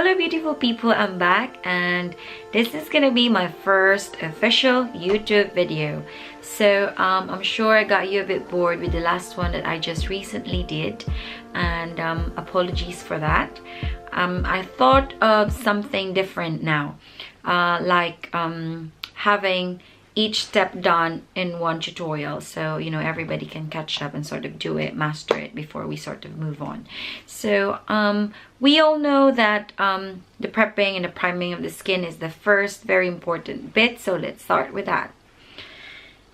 Hello beautiful people, I'm back and this is gonna be my first official YouTube video. So I'm sure I got you a bit bored with the last one that I just recently did, and apologies for that. I thought of something different now, like having each step done in one tutorial, so you know everybody can catch up and sort of do it, master it before we sort of move on. So we all know that the prepping and the priming of the skin is the first very important bit, so let's start with that.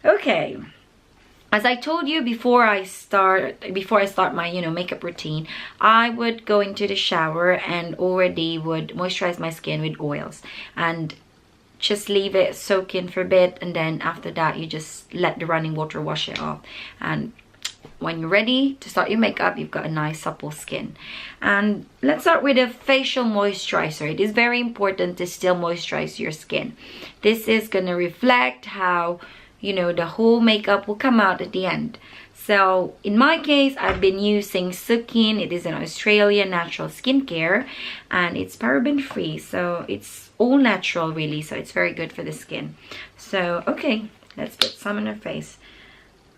Okay, as I told you before I start my makeup routine, I would go into the shower and already would moisturize my skin with oils and just leave it soak in for a bit, and then after that you just let the running water wash it off, and when you're ready to start your makeup, you've got a nice supple skin. And let's start with a facial moisturizer. It is very important to still moisturize your skin. This is going to reflect how the whole makeup will come out at the end. So in my case, I've been using Sukin. It is an Australian natural skincare and it's paraben free, so it's all natural really, so it's very good for the skin. So okay, let's put some on our face.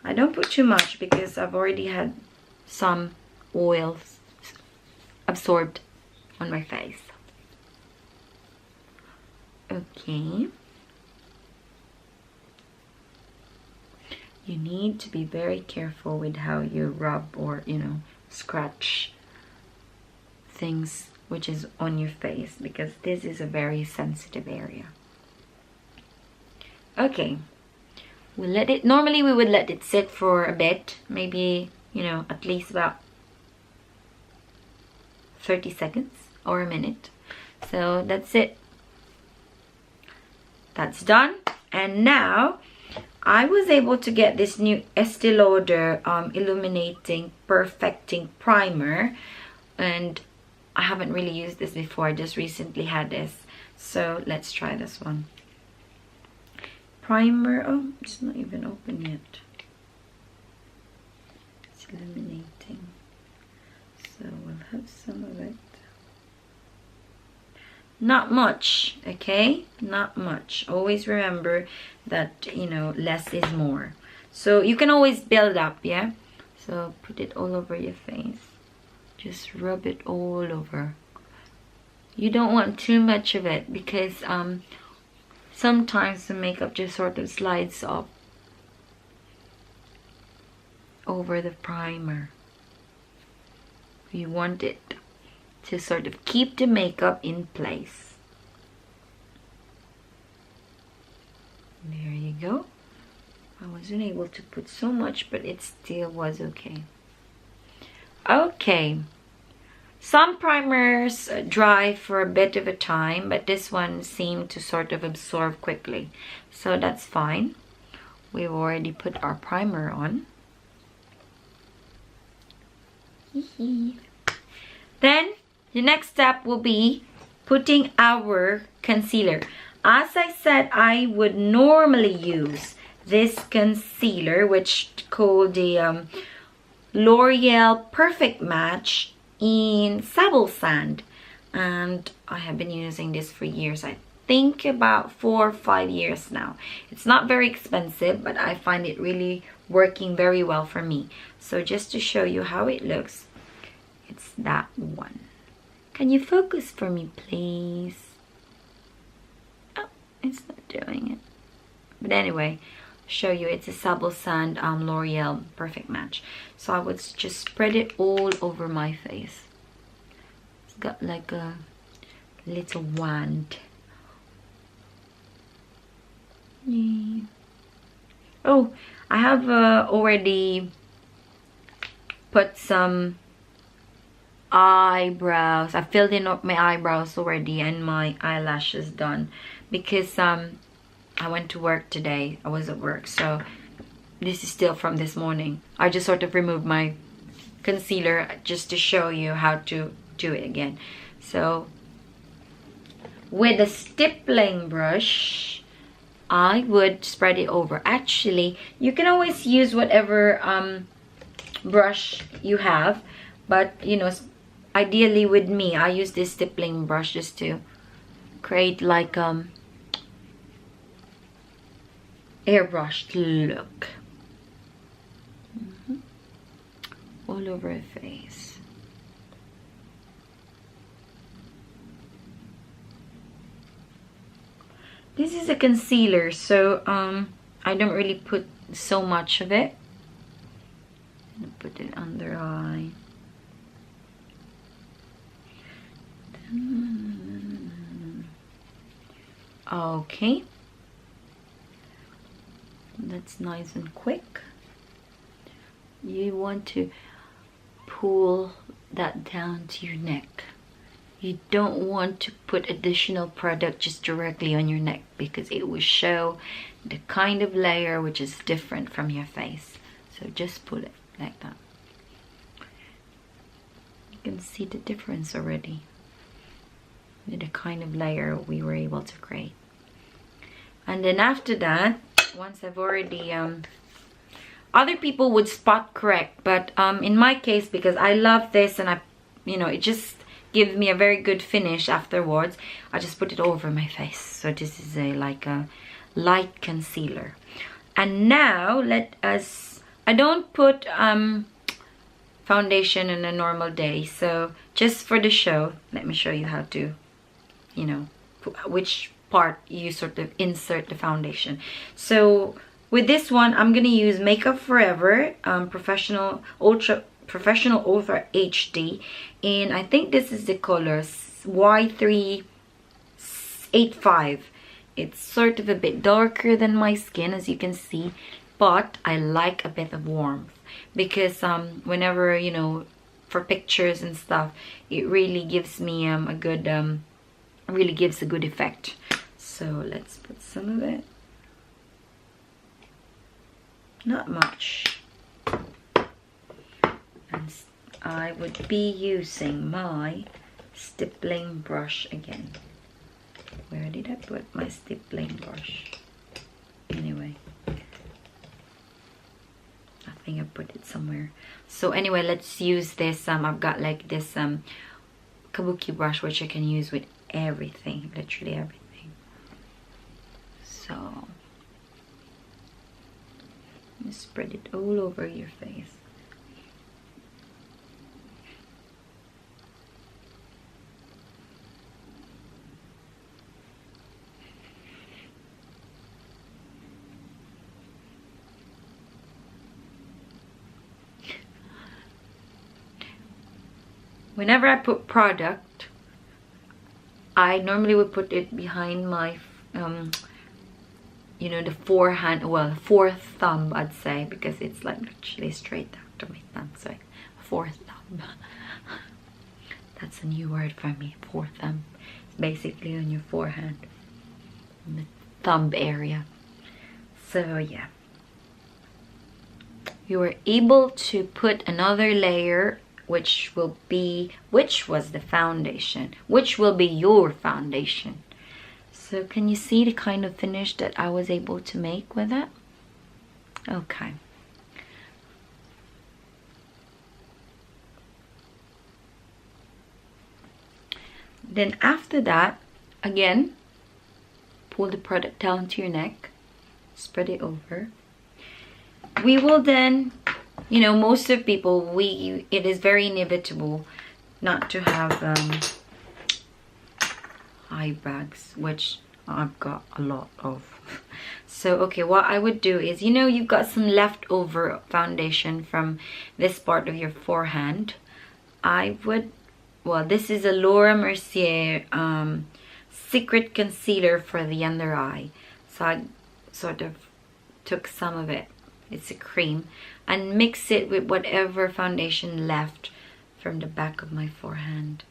I don't put too much because I've already had some oils absorbed on my face. Okay. You need to be very careful with how you rub or scratch things which is on your face, because this is a very sensitive area. Okay, we'll let it, normally we would let it sit for a bit, maybe at least about 30 seconds or a minute. So that's it, that's done. And now I was able to get this new Estee Lauder Illuminating Perfecting Primer, and I haven't really used this before. I just recently had this, so let's try this one. Primer. Oh, it's not even open yet. It's illuminating, so we'll have some of it. Not much, okay? Not much. Always remember that less is more. So you can always build up, yeah? So put it all over your face. Just rub it all over. You don't want too much of it because sometimes the makeup just sort of slides up over the primer. You want it to sort of keep the makeup in place. There you go. I wasn't able to put so much, but it still was okay. Okay, some primers dry for a bit of a time, but this one seemed to sort of absorb quickly, so that's fine. We've already put our primer on. Then the next step will be putting our concealer. As I said, I would normally use this concealer, which is called the L'Oreal Perfect Match in Sable Sand, and I have been using this for years. I think about 4 or 5 years now. It's not very expensive, but I find it really working very well for me. So just to show you how it looks, it's that one. Can you focus for me, please? Oh, it's not doing it. But anyway, show you, it's a Sable Sand L'Oreal Perfect Match. So I would just spread it all over my face. It's got like a little wand. Yeah. Oh, I have already put some eyebrows. I filled in up my eyebrows already and my eyelashes done because I went to work today. I was at work, so this is still from this morning. I just sort of removed my concealer just to show you how to do it again. So with a stippling brush, I would spread it over. Actually, you can always use whatever brush you have, but ideally with me, I use this stippling brush just to create like airbrushed look. All over her face. This is a concealer, so I don't really put so much of it. Put it under eye. Okay, that's nice and quick. You want to pull that down to your neck. You don't want to put additional product just directly on your neck, because it will show the kind of layer which is different from your face. So just pull it like that. You can see the difference already with the kind of layer we were able to create. And then after that, once I've already other people would spot correct, but in my case, because I love this and it just gives me a very good finish afterwards, I just put it over my face. So this is like a light concealer. And now I don't put foundation in a normal day, so just for the show, let me show you how to, which part you sort of insert the foundation. So with this one, I'm gonna use Makeup Forever Professional Ultra HD, and I think this is the color Y385. It's sort of a bit darker than my skin, as you can see, but I like a bit of warmth, because whenever, for pictures and stuff, it really gives me a good really gives a good effect. So let's put some of it. Not much. And I would be using my stippling brush again. Where did I put my stippling brush? Anyway, I think I put it somewhere. So anyway, let's use this. I've got like this kabuki brush, which I can use with everything, literally everything. So you spread it all over your face. Whenever I put product, I normally would put it behind my the forehand, well, fourth thumb, I'd say, because it's like literally straight down to my thumb. So fourth thumb. That's a new word for me. Fourth thumb. It's basically on your forehead, in the thumb area. So yeah, you were able to put another layer, which was the foundation, which will be your foundation. So can you see the kind of finish that I was able to make with it? Okay. Then after that, again, pull the product down to your neck, spread it over. We will then, most of people, it is very inevitable not to have eye bags, which I've got a lot of. So okay, what I would do is, you've got some leftover foundation from this part of your forehand. This is a Laura Mercier secret concealer for the under eye. So I sort of took some of it, it's a cream, and mix it with whatever foundation left from the back of my forehand,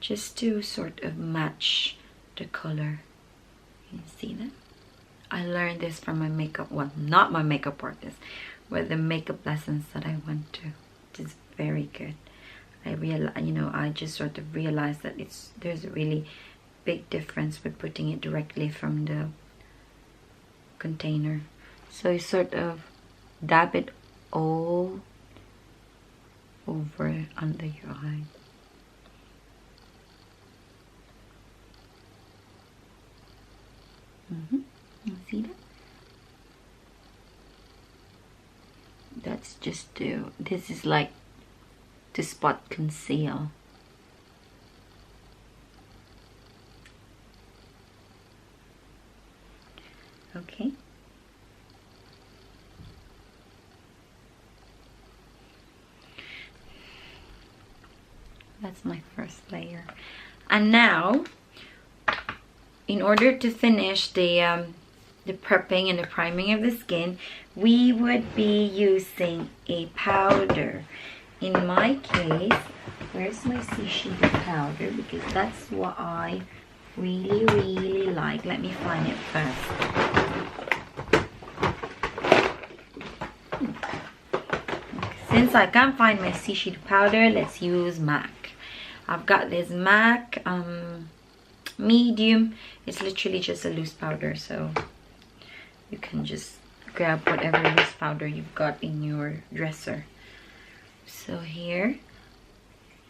just to sort of match the color. Can you see that? I learned this from my makeup, not my makeup artist, but the makeup lessons that I went to. It is very good. I just sort of realized that there's a really big difference with putting it directly from the container. So you sort of dab it all over under your eye. just do, this is like to spot conceal. Okay. That's my first layer. And now, in order to finish the prepping and the priming of the skin, we would be using a powder. In my case, where's my Shishido powder? Because that's what I really like. Let me find it first. Since I can't find my Shishido powder, let's use MAC. I've got this MAC medium. It's literally just a loose powder, so you can just grab whatever loose powder you've got in your dresser. So here,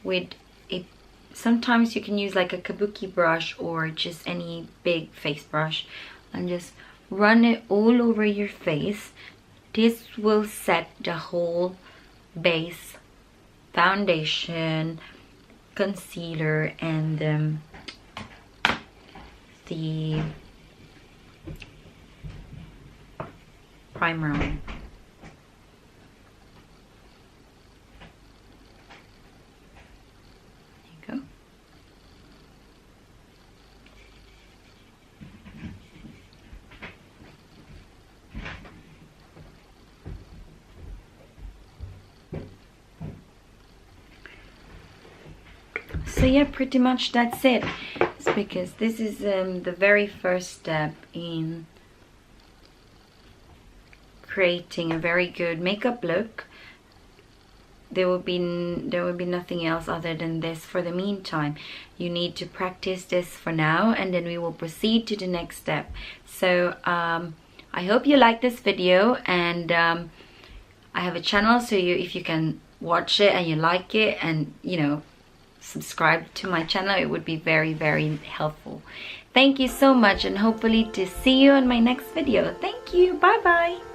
with a, sometimes you can use like a kabuki brush or just any big face brush, and just run it all over your face. This will set the whole base, foundation, concealer, and the primer on. There you go. So yeah, pretty much that's it. It's because this is the very first step in creating a very good makeup look. There will be nothing else other than this for the meantime. You need to practice this for now, and then we will proceed to the next step. So I hope you like this video, and I have a channel, so if you can watch it and you like it, and you know, subscribe to my channel, it would be very helpful. Thank you so much, and hopefully to see you in my next video. Thank you. Bye bye.